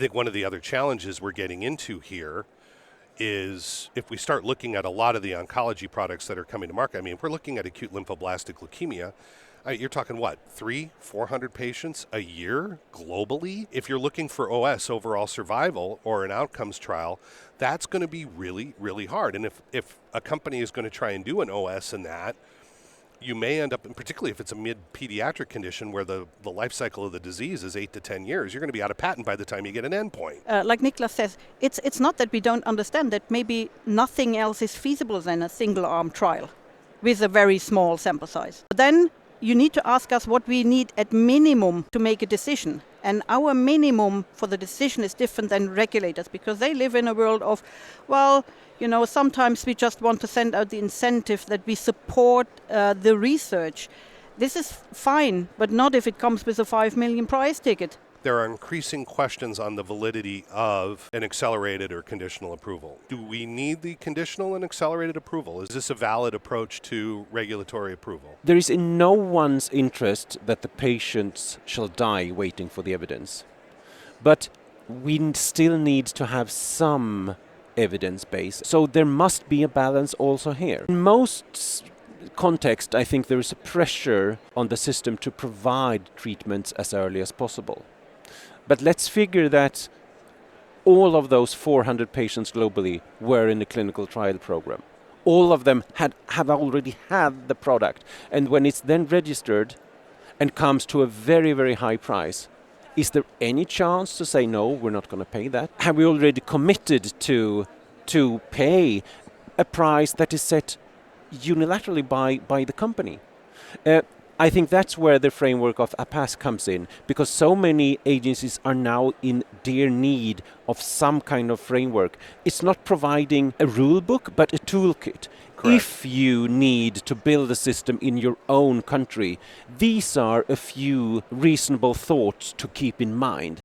I think one of the other challenges we're getting into here is if we start looking at a lot of the oncology products that are coming to market. I mean, if we're looking at acute lymphoblastic leukemia, you're talking what, 400 patients a year globally? If you're looking for OS, overall survival, or an outcomes trial, that's going to be really, really hard. And if a company is going to try and do an OS in that, you may end up, particularly if it's a mid-pediatric condition where the life cycle of the disease is 8 to 10 years, you're going to be out of patent by the time you get an endpoint. Like Niklas says, it's not that we don't understand that maybe nothing else is feasible than a single-arm trial with a very small sample size. Then you need to ask us what we need at minimum to make a decision. And our minimum for the decision is different than regulators because they live in a world of, well, sometimes we just want to send out the incentive that we support the research. This is fine, but not if it comes with a 5 million prize ticket. There are increasing questions on the validity of an accelerated or conditional approval. Do we need the conditional and accelerated approval? Is this a valid approach to regulatory approval? There is in no one's interest that the patients shall die waiting for the evidence. But we still need to have some evidence base. So there must be a balance also here. In most context, I think there is a pressure on the system to provide treatments as early as possible. But let's figure that all of those 400 patients globally were in the clinical trial program. All of them have already had the product. And when it's then registered and comes to a very, very high price, is there any chance to say, no, we're not going to pay that? Have we already committed to pay a price that is set unilaterally by the company? I think that's where the framework of APAS comes in, because so many agencies are now in dear need of some kind of framework. It's not providing a rule book, but a toolkit. Correct. If you need to build a system in your own country, these are a few reasonable thoughts to keep in mind.